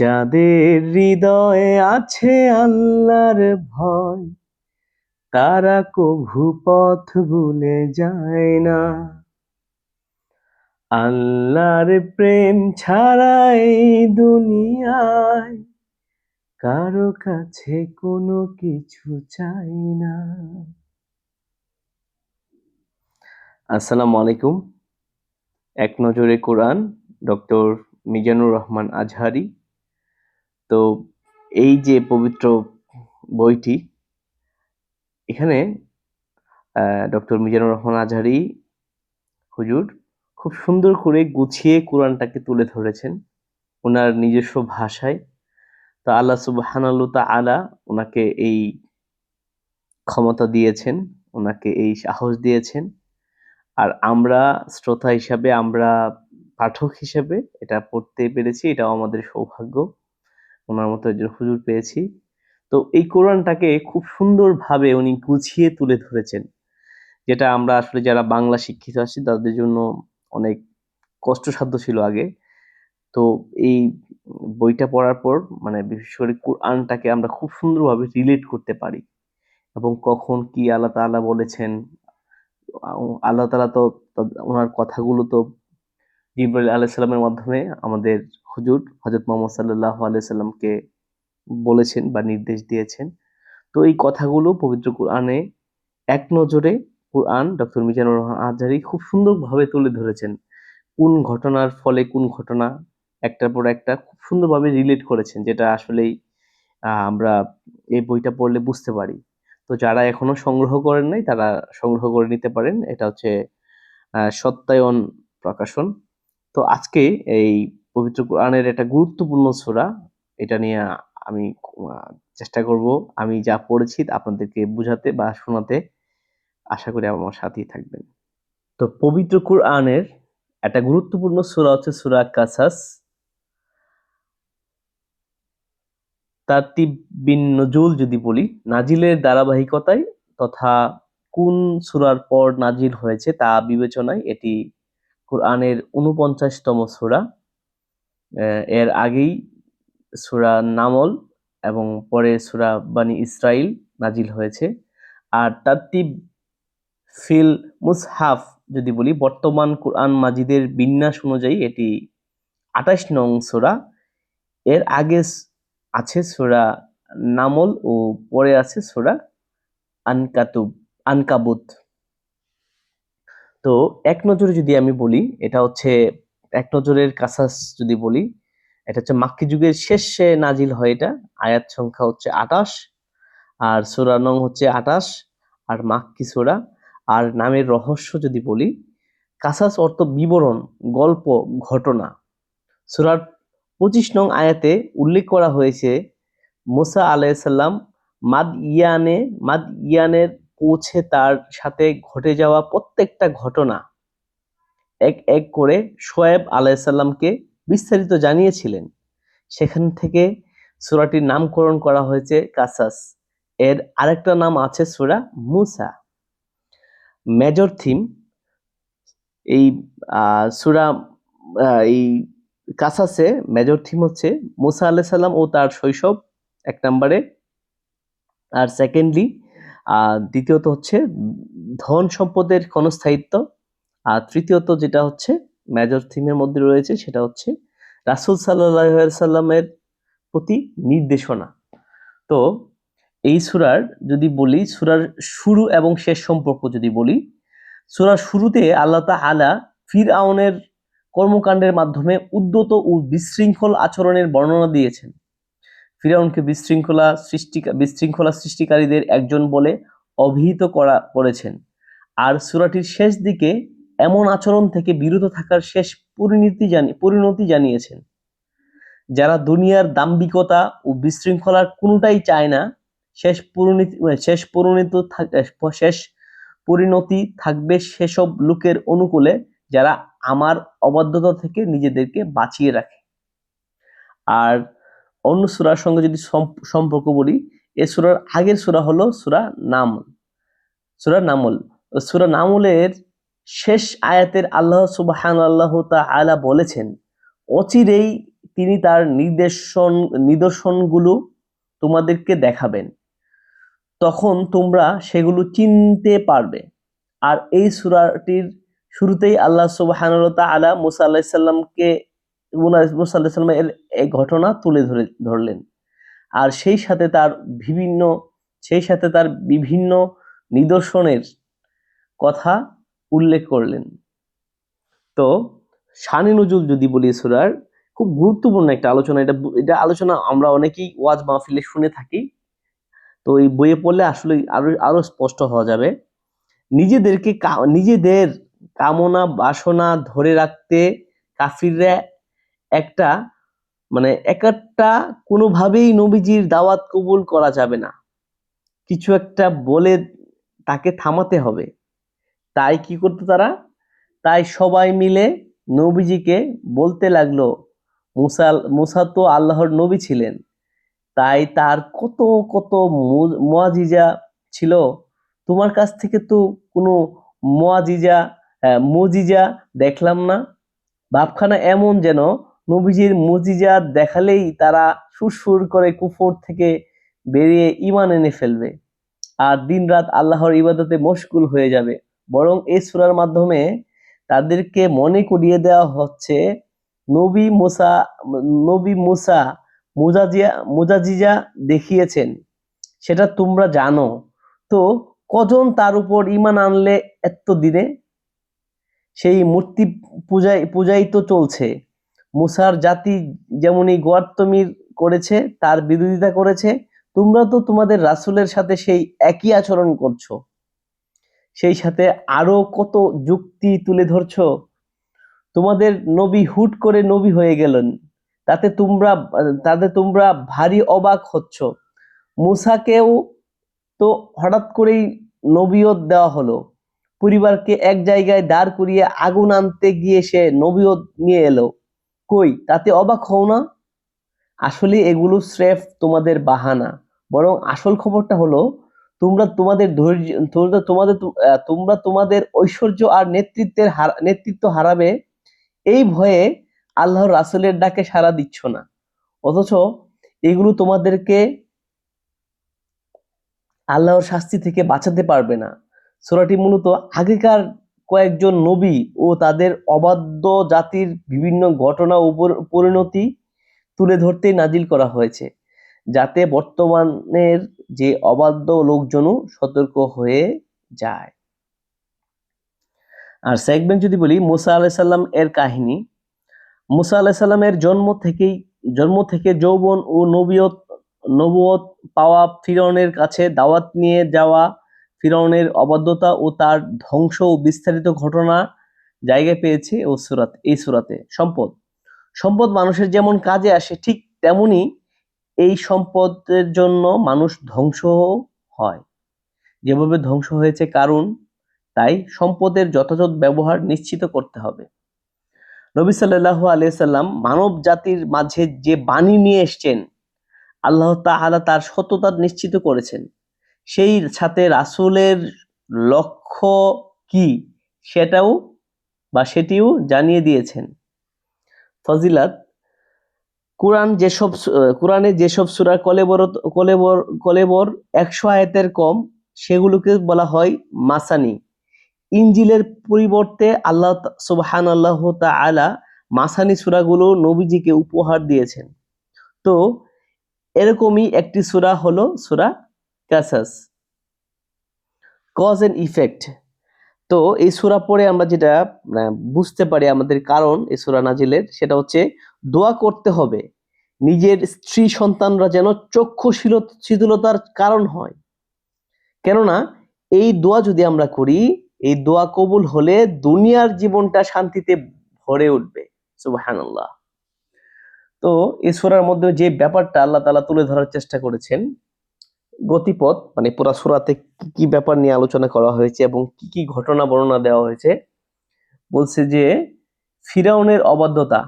যাদের হৃদয়ে আছে আল্লাহর ভয়, তারা কভু পথ ভুলে যায় না। আল্লাহর প্রেম ছাড়া এই দুনিয়ায় কারো কাছে কোনো কিছু চাই না। আসসালামু আলাইকুম। এক নজরে কোরআন, ডক্টর মিজানুর রহমান আজহারি। তো এই যে পবিত্র বইটি, এখানে ডক্টর মিজানুর রহমান আজহারি হুজুর খুব সুন্দর করে গুছিয়ে কোরআনটাকে তুলে ধরেছেন ওনার নিজস্ব ভাষায়। তো আল্লাহ সুবহানাহু তাআলা ওনাকে এই ক্ষমতা দিয়েছেন, ওনাকে এই সাহস দিয়েছেন। আর আমরা শ্রোতা হিসাবে, আমরা পাঠক হিসেবে এটা পড়তে পেরেছি, এটাও আমাদের সৌভাগ্য। ওনার মতো একজন হুজুর পেয়েছি। তো এই কোরআনটাকে খুব সুন্দরভাবে উনি গুছিয়ে তুলে ধরেছেন, যেটা আমরা আসলে যারা বাংলা শিক্ষিত আছি তাদের জন্য অনেক কষ্টসাধ্য ছিল আগে। তো এই বইটা পড়ার পর মানে বিশেষ করে কোরআনটাকে আমরা খুব সুন্দরভাবে রিলেট করতে পারি এবং কখন কি আল্লাহ তাআলা বলেছেন। আল্লাহ তাআলা তো ওনার কথাগুলো তো জিবরাইল আলাইহিস সালামের মাধ্যমে আমাদের হুজুর হযরত মুহাম্মদ সাল্লাল্লাহু আলাইহি সাল্লামকে বলেছেন বা নির্দেশ দিয়েছেন। তো এই কথাগুলো পবিত্র কোরআনে এক নজরে কোরআন ডক্টর মিজানুর রহমান আজহারী খুব সুন্দরভাবে তুলে ধরেছেন। কোন ঘটনার ফলে কোন ঘটনা একটার পর একটা খুব সুন্দরভাবে রিলেট করেছেন, যেটা আসলেই আমরা এই বইটা পড়লে বুঝতে পারি। তো যারা এখনো সংগ্রহ করেন নাই তারা সংগ্রহ করে নিতে পারেন। এটা হচ্ছে সত্যায়ন প্রকাশন। তো আজকে এই পবিত্র কোরআনের একটা গুরুত্বপূর্ণ সূরা, এটা নিয়ে আমি চেষ্টা করব আমি যা পড়েছি আপনাদেরকে বুঝাতে বা শোনাতে। আশা করি আমার সাথেই থাকবেন। তো পবিত্র কোরআনের একটা গুরুত্বপূর্ণ সূরা হচ্ছে সূরা কাসাস। তারতিব বিন নুজুল যদি বলি, নাজিলের ধারাবাহিকতায় তথা কোন সূরার পর নাজিল হয়েছে তা বিবেচনায় এটি কোরআনের ৪৯তম সূরা। এর আগেই সূরা নামল এবং পরে সূরা বানি ইসরাইল নাজিল হয়েছে। আর তারতিব ফিল মুসহাফ যদি বলি, বর্তমান কোরআন মাজিদের বিন্যাস অনুযায়ী এটি ২৮ নং সূরা। এর আগে আছে সূরা নামল ও পরে আছে সূরা আনকাবুত। তো এক নজরে যদি আমি বলি, এটা হচ্ছে এক নজরের কাসাস যদি বলি, এটা হচ্ছে মাক্কি যুগের শেষে নাজিল হয়। এটা আয়াত সংখ্যা হচ্ছে ২৮ আর সূরা নং হচ্ছে ২৮ আর মাক্কি সূরা। আর নামের রহস্য যদি বলি, কাসাস অর্থ বিবরণ, গল্প, ঘটনা। সূরার ২৫ নং আয়াতে উল্লেখ করা হয়েছে মুসা আলাইহিস সালাম মাদইয়ানের পৌঁছে তার সাথে ঘটে যাওয়া প্রত্যেকটা ঘটনা এক এক করে শোয়েব আলাইহিস সালামকে বিস্তারিত জানিয়েছিলেন। সেখান থেকে সূরাটির নামকরণ করা হয়েছে কাসাস। এর আরেকটা নাম আছে সূরা মুসা। মেজর থিম এই সূরা এই কাসাসে মেজর থিম হচ্ছে মুসা আলাইহিস সালাম ও তার শৈশব এক নম্বরে। আর সেকেন্ডলি দ্বিতীয়ত হচ্ছে ধন সম্পদের ক্ষণস্থায়িত্ব। আর তৃতীয়ত যেটা হচ্ছে মেজর থিমের মধ্যে রয়েছে সেটা হচ্ছে রাসূল সাল্লাল্লাহু আলাইহি সাল্লামের প্রতি নির্দেশনা। তো এই সূরার যদি বলি, সূরার শুরু এবং শেষ সম্পর্ক যদি বলি, সূরার শুরুতে আল্লাহ তাআলা ফিরআউনের কর্মকাণ্ডের মাধ্যমে উদ্যত ও বিশৃঙ্খল আচরণের বর্ণনা দিয়েছেন। ফিরআউনকে বিশৃঙ্খলা সৃষ্টিকারীদের একজন বলে অভিহিত করেছেন। আর সূরাটির শেষ দিকে এমন আচরণ থেকে বিরত থাকার শেষ পরিণতি জানিয়েছেন। যারা দুনিয়ার দাম্ভিকতা ও বিশৃঙ্খলার কোনোটাই চায় না, শেষ পরিণতি থাকবে সেসব লোকের অনুকূলে যারা আমার অবাধ্যতা থেকে নিজেদেরকে বাঁচিয়ে রাখে। আর অন্য সূরার সঙ্গে যদি সম্পর্ক বলি, এই সূরার আগের সূরা হলো সূরা নামল। সূরা নামলের শেষ আয়াতের আল্লাহ সুবহানাহু ওয়া তাআলা বলেছেন, অচিরেই তিনি তার নিদর্শনগুলো তোমাদেরকে দেখাবেন, তখন তোমরা সেগুলো চিনতে পারবে। আর এই সূরাটির শুরুতেই আল্লাহ সুবহানাহু ওয়া তাআলা মুসা আলাইহিস সালামকে মুসা আলাইহিস সালামের এই ঘটনা তুলে ধরলেন। আর সেই সাথে তার বিভিন্ন নিদর্শনের কথা উল্লেখ করলেন। তো শানে নুজুল যদি বলি সূরার, খুব গুরুত্বপূর্ণ একটা আলোচনা। এটা আলোচনা আমরা অনেকেই ওয়াজ মাহফিলে শুনে থাকি। তো এই বইয়ে পড়লে আসলে আরো স্পষ্ট হওয়া যাবে। নিজেদের কামনা বাসনা ধরে রাখতে কাফিররা একটা কোনোভাবেই নবীজির দাওয়াত কবুল করা যাবে না, কিছু একটা বলে তাকে থামাতে হবে। তাই কি করতো তারা? তাই সবাই মিলে নবীজিকে বলতে লাগলো, মুসা তো আল্লাহর নবী ছিলেন, তাই তার কত কত মুআজিজা ছিল, তোমার কাছ থেকে তো কোনো মুজিজা দেখলাম না। ভাবখানা এমন যেন নবীজির মুজিজা দেখালেই তারা সুরসুর করে কুফর থেকে বেরিয়ে ঈমান এনে ফেলবে আর দিনরাত আল্লাহর ইবাদতে মশগুল হয়ে যাবে। বরং এই সূরার মাধ্যমে তাদেরকে মনে করিয়ে দেওয়া হচ্ছে, নবী মুসা মুজাজিজা দেখিয়েছেন, সেটা তোমরা জানো। তো কজন তার উপর ঈমান আনলে এতদিনে? সেই মূর্তি পূজাই তো চলছে। মুসার জাতি যেমনি গোয়ার্তমির করেছে, তার বিরোধিতা করেছে, তোমরা তো তোমাদের রাসূলের সাথে সেই একই আচরণ করছো। সেই সাথে আরো কত যুক্তি তুলে ধরছো। তোমাদের নবী হুট করে নবী হয়ে গেলেন, তাতে তোমরা ভারী অবাক হচ্ছ। মুসাকেও তো হঠাৎ করেই নবীয়ত দেওয়া হলো, পরিবারকে এক জায়গায় দাঁড় করিয়ে আগুন আনতে গিয়ে সে নবীয়ত নিয়ে এলো, কই তাতে অবাক হও না? আসলে এগুলো স্রেফ তোমাদের বাহানা। বরং আসল খবরটা হলো, তোমরা তোমাদের ঐশ্বর্য আর নেতৃত্ব হারাবে এই ভয়ে আল্লাহর রাসূলের ডাকে সাড়া দিচ্ছ না। অথচ এগুলো তোমাদেরকে আল্লাহর শাস্তি থেকে বাঁচাতে পারবে না। সূরাটি মূলত আগেকার কয়েকজন নবী ও তাদের অবাধ্য জাতির বিভিন্ন ঘটনা ও পরিণতি তুলে ধরতেই নাজিল করা হয়েছে, যাতে বর্তমানের যে অবাধ্য লোকজনও সতর্ক হয়ে যায়। আর সেগমেন্ট যদি বলি, মুসা আলাইহিস সালাম এর কাহিনী। মুসা আলাইহিস সালামের জন্ম থেকে যৌবন ও নবুয়ত পাওয়া, ফিরআউনের কাছে দাওয়াত নিয়ে যাওয়া, ফিরআউনের অবাধ্যতা ও তার ধ্বংস ও বিস্তারিত ঘটনা জায়গা পেয়েছে এই সূরাতে। সম্পদ মানুষের যেমন কাজে আসে, ঠিক তেমনি এই সম্পদের জন্য মানুষ ধ্বংস হয়। যেভাবে ধ্বংস হয়েছে কারূন, তাই সম্পদের যথাযথ ব্যবহার নিশ্চিত করতে হবে। নবী সাল্লাল্লাহু আলাইহি সাল্লাম মানব জাতির মাঝে যে বাণী নিয়ে এসেছেন, আল্লাহ তাআলা তার সত্যতা নিশ্চিত করেছেন। সেই সাথে রাসূলের লক্ষ্য কি সেটিও জানিয়ে দিয়েছেন। ফজিলাত: কোরআনে যেসব সূরা কলেবর 100 আয়াতের কম, সেগুলোকে বলা হয় মাসানি। ইনজিলের পরিবর্তে আল্লাহ সুবহানাহু ওয়া তাআলা মাসানি সূরাগুলো নবীজিকে উপহার দিয়েছেন। তো এরকমই একটি সূরা হলো সূরা কাসাস। Cause and effect. তো এই সূরা পড়ে আমরা যেটা বুঝতে পারি আমাদের কারণ এই সূরা নাজিলের, সেটা হচ্ছে দোয়া করতে হবে নিজের স্ত্রী সন্তানরা যেন চক্ষু শীতলতার কারণ হয়। কেননা এই দোয়া যদি আমরা করি, এই দোয়া কবুল হলে দুনিয়ার জীবনটা শান্তিতে ভরে উঠবে। সুবহানাল্লাহ। তো এই সূরার মধ্যে যে ব্যাপারটা আল্লাহ তাআলা তুলে ধরার চেষ্টা করেছেন, গতিপথ পুরা সূরাতে কি কি ব্যাপার নিয়ে আলোচনা করা হয়েছে এবং কি কি ঘটনা বর্ণনা দেওয়া হয়েছে। বলছে যে ফিরআউনের অবাধ্যতা,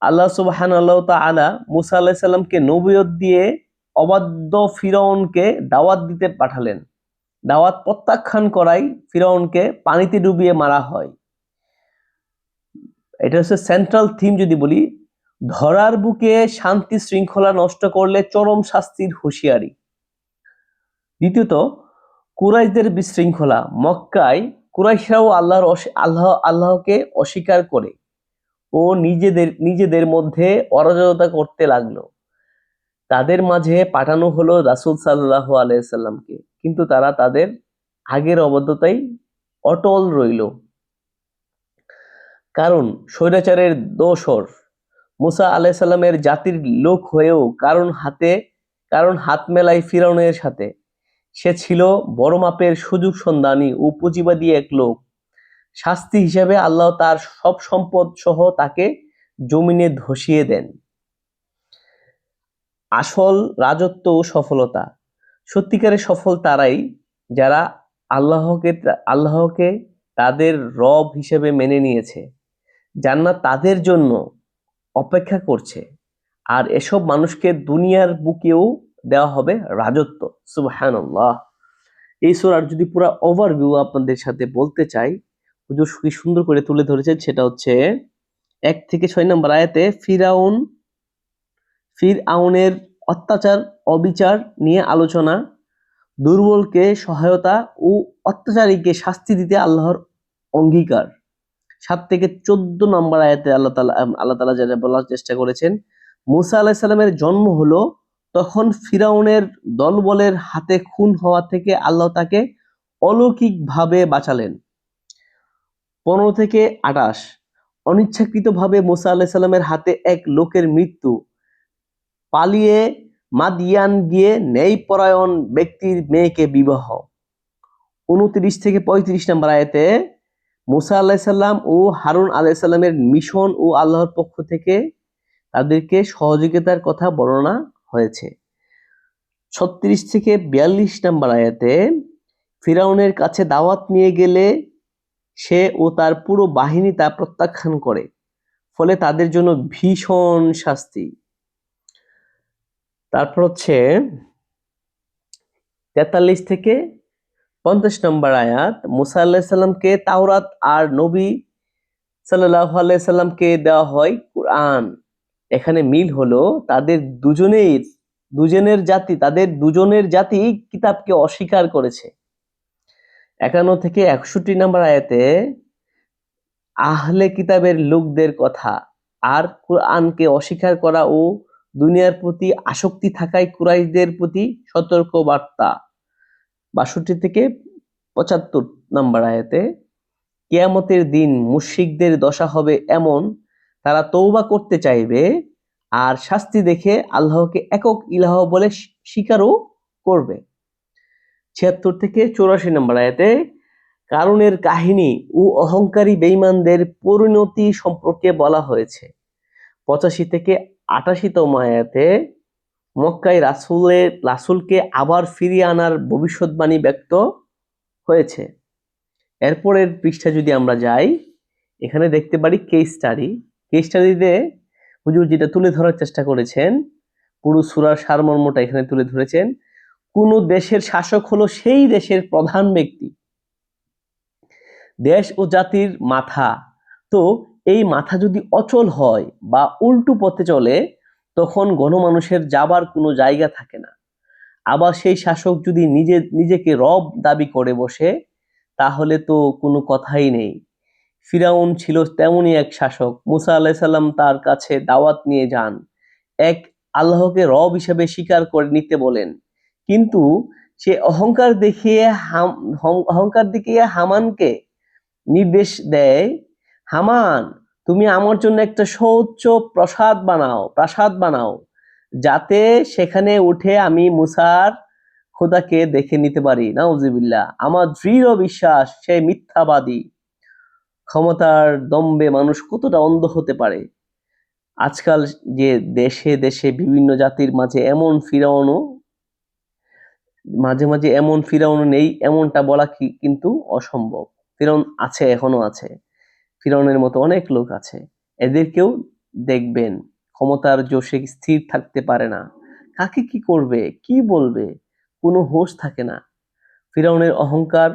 আল্লাহ সুবহানাহু ওয়া তাআলা মুসা আলাইহিস সালামকে নবুয়ত দিয়ে অবাধ্য ফিরআউনকে দাওয়াত দিতে পাঠালেন। দাওয়াত প্রত্যাখ্যান করায় ফিরআউনকে পানিতে ডুবিয়ে মারা হয়। এটা হচ্ছে সেন্ট্রাল থিম যদি বলি। ধরার বুকে শান্তি শৃঙ্খলা নষ্ট করলে চরম শাস্তির হুঁশিয়ারি। দ্বিতীয়ত, কুরাইশদের বিশৃঙ্খলা। মক্কায় কুরাইশরাও আল্লাহকে অস্বীকার করে ও নিজেদের মধ্যে অরাজকতা করতে লাগলো। তাদের মাঝে পাঠানো হলো রাসূল সাল্লাল্লাহু আলাইহি সাল্লামকে, কিন্তু তারা তাদের আগের অবদ্ধতায় অটল রইল। কারণ স্বৈরাচারের দোসর মুসা আলাইহিস সালামের জাতির লোক হয়েও কারণ হাত মেলায় ফিরআউনের সাথে। সে ছিল বড় মাপের সুযোগ সন্ধানী ও পুঁজিবাদী এক লোক। শাস্তি হিসেবে আল্লাহ তার সব সম্পদ সহ তাকে জমিনে ধসিয়ে দেন। আসল রাজত্ব ও সফলতা। সত্যিকারের সফল তারাই যারা আল্লাহকে তাদের রব হিসেবে মেনে নিয়েছে। জান্নাত তাদের জন্য অপেক্ষা করছে, আর এসব মানুষকে দুনিয়ার বুকেও দেওয়া হবে রাজত্ব। সুবহানাল্লাহ। এই সূরার যদি পুরো ওভারভিউ আপনাদের সাথে বলতে চাই, হুজুর কি সুন্দর করে তুলে ধরেছেন, সেটা হচ্ছে 1 থেকে 6 নম্বর আয়াতে ফিরআউনের অত্যাচার অবিচার নিয়ে আলোচনা, দুর্বলকে সহায়তা ও অত্যাচারীকে শাস্তি দিতে আল্লাহর অঙ্গীকার। 7 থেকে 14 নম্বর আয়াতে আল্লাহ তাআলা যেটা বলার চেষ্টা করেছেন, মুসা আলাইহিস সালামের জন্ম হলো, তখন ফিরআউনের দলবলের হাতে খুন হওয়া থেকে আল্লাহ তাকে অলৌকিকভাবে বাঁচালেন। 15 থেকে 28, অনিচ্ছাকৃতভাবে মুসা আলাইহিস সালামের হাতে এক লোকের মৃত্যু, পালিয়ে মাদিয়ান গিয়ে ন্যায়পরায়ণ ব্যক্তির মেয়েকে বিবাহ। 29 থেকে 35 নম্বর আয়াতে মুসা আলাইহিস সালাম ও হারুন আলাইহিস সালামের মিশন ও আল্লাহর পক্ষ থেকে তাদেরকে সহযোগিতার কথা বর্ণনা হয়েছে। 36 থেকে 42 নম্বর আয়াতে ফিরআউনের কাছে দাওয়াত নিয়ে গেলে সে ও তার পুরো বাহিনী তা প্রত্যাখ্যান করে, ফলে তাদের জন্য ভীষণ শাস্তি। তারপর হচ্ছে 43 থেকে 50 নম্বর আয়াত, মুসা আলাইহিস সালামকে তাওরাত আর নবী সাল্লাল্লাহু আলাইহি সাল্লামকে দেওয়া হয় কুরআন। এখানে মিল হলো তাদের দুজনের জাতি কিতাবকে অস্বীকার করেছে। 51 থেকে 61 নম্বর আয়াতে আহলে কিতাবের লোকদের কথা আর কুরআনকে অস্বীকার করা ও দুনিয়ার প্রতি আসক্তি থাকায় কুরাইশদের প্রতি সতর্ক বার্তা। 62 থেকে 75 নম্বর আয়াতে কিয়ামতের দিন মুশরিকদের দশা হবে এমন, তারা তওবা করতে চাইবে আর শাস্তি দেখে আল্লাহকে একক ইলাহ বলে স্বীকারও করবে। 76 থেকে 84 নম্বর আয়াতে কারুনের কাহিনী ও অহংকারী বেঈমানদের পরিণতি সম্পর্কে বলা হয়েছে। 85 থেকে 88তম আয়াতে মক্কায় রাসূলকে আবার ফিরিয়ে আনার ভবিষ্যৎবাণী ব্যক্ত হয়েছে। এরপরের পৃষ্ঠা যদি আমরা যাই, এখানে দেখতে পারি কেস স্টাডিতে হুজুর যেটা তুলে ধরার চেষ্টা করেছেন, পুরো সূরার সারমর্মটা এখানে তুলে ধরেছেন। কোন দেশের শাসক হলো সেই দেশের প্রধান ব্যক্তি, দেশ ও জাতির মাথা। তো এই মাথা যদি অচল হয় বা উল্টো পথে চলে, তখন গণমানুষের যাবার কোনো জায়গা থাকে না। আবার সেই শাসক যদি নিজেকে রব দাবি করে বসে, তাহলে তো কোনো কথাই নেই। ফিরআউন ছিল তেমনই এক শাসক। মুসা আলাইহিস সালাম তার কাছে দাওয়াত নিয়ে যান, এক আল্লাহকে রব হিসেবে স্বীকার করে নিতে বলেন, কিন্তু সে অহংকার দেখিয়ে হামানকে নির্দেশ দেয়, হামান, তুমি আমার জন্য একটা সুউচ্চ প্রাসাদ বানাও, যাতে সেখানে উঠে আমি মুসার খোদাকে দেখে নিতে পারি। নাউজুবিল্লাহ। আমার দৃঢ় বিশ্বাস সে মিথ্যাবাদী। ক্ষমতার দম্ভে মানুষ কতটা অন্ধ হতে পারে। আজকাল যে দেশে দেশে বিভিন্ন জাতির মাঝে মাঝে এমন ফিরাউনও নেই, এমনটা বলা কিন্তু অসম্ভব। ফিরাউন আছে, এখনো আছে। ফিরাউনের মতো অনেক লোক আছে। এদেরকেও দেখবেন ক্ষমতার জোশে স্থির থাকতে পারে না। কাকে কি করবে, কি বলবে, কোনো হোশ থাকে না। ফিরাউনের অহংকার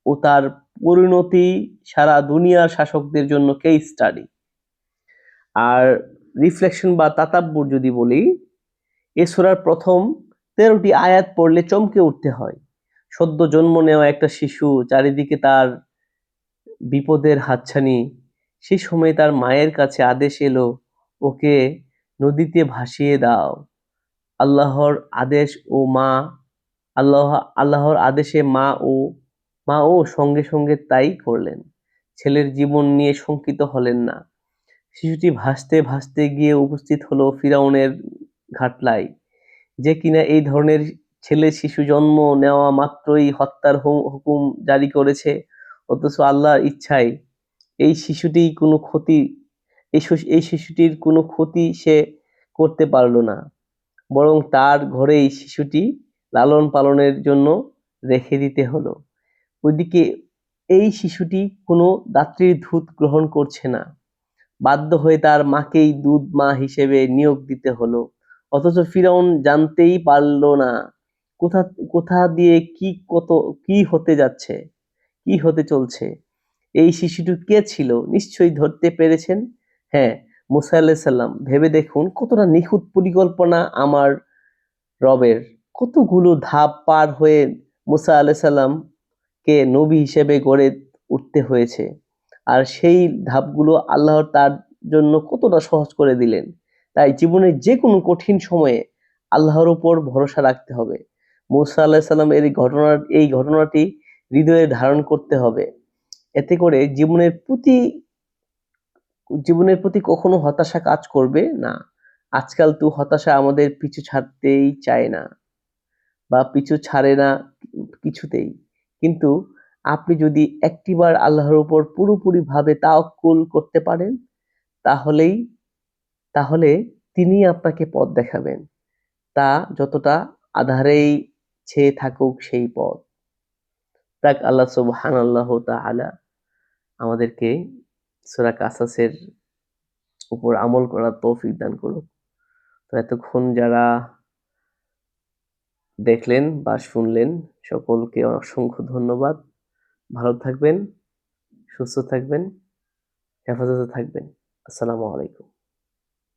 ও তার পরিণতি সারা দুনিয়ার শাসকদের জন্য কেস স্টাডি। আর রিফ্লেকশন বা তাতাব্বুর যদি বলি, এ সূরার প্রথম 13টি আয়াত পড়লে চমকে উঠতে হয়। সদ্য জন্ম নেওয়া একটা শিশু, চারিদিকে তার বিপদের হাতছানি। সেই সময় তার মায়ের কাছে আদেশ এলো, ওকে নদীতে ভাসিয়ে দাও। আল্লাহর আদেশ ও মা আল্লাহর আদেশে মা ও সঙ্গে সঙ্গে তাই করলেন। ছেলের জীবন নিয়ে শঙ্কিত হলেন না। শিশুটি ভাসতে ভাসতে গিয়ে উপস্থিত হলো ফিরআউনের ঘাটলায়, যে কিনা এই ধরনের ছেলে শিশু জন্ম নেওয়া মাত্রই হত্যার হুকুম জারি করেছে। অথচ আল্লাহর ইচ্ছায় এই শিশুটির কোনো ক্ষতি এই শিশুটির কোনো ক্ষতি সে করতে পারল না, বরং তার ঘরেই শিশুটি লালন পালনের জন্য রেখে দিতে হলো। ওইদিকে এই শিশুটি কোনো দাত্রীর দুধ গ্রহণ করছে না, বাধ্য হয়ে তার মাকেই দুধ মা হিসেবে নিয়োগ দিতে হলো। অথচ ফিরআউন জানতেই পারল না কোথা কোথা দিয়ে কি হতে যাচ্ছে, কি হতে চলছে। এই শিশুটি কে ছিল নিশ্চয়ই ধরতে পেরেছেন। হ্যাঁ, মুসা আলাইহিস সালাম। ভেবে দেখুন কতটা নিখুঁত পরিকল্পনা আমার রবের। কতগুলো ধাপ পার হয়ে মুসা আলাইহিস সালামকে নবী হিসেবে গড়ে উঠতে হয়েছে। আর সেই ধাপগুলো আল্লাহ তার জন্য কতটা সহজ করে দিলেন। তাই জীবনের যে কোনো কঠিন সময়ে আল্লাহর উপর ভরসা রাখতে হবে। মুসা আলাইহিস সালামের এই ঘটনাটি হৃদয়ে ধারণ করতে হবে। এতে করে জীবনের প্রতি কখনো হতাশা কাজ করবে না। আজকাল তো হতাশা আমাদের পিছু ছাড়তেই চায় না বা পিছু ছাড়ে না কিছুতেই। কিন্তু আপনি যদি একটিবার আল্লাহর উপর পুরোপুরিভাবে তাওয়াক্কুল করতে পারেন, তাহলেই তাহলে তিনি আপনাকে পথ দেখাবেন। তা যতটা আঁধারেই ছেয়ে থাকুক সেই পথ। তাক আল্লাহ সুবহানাল্লাহু তাআলা আমাদেরকে সূরা কাসাসের উপর আমল করার তৌফিক দান করুক। তো এতক্ষণ যারা দেখলেন বা শুনলেন সকলকে অসংখ্য ধন্যবাদ। ভালো থাকবেন, সুস্থ থাকবেন, হেফাজতে থাকবেন। আসসালামু আলাইকুম।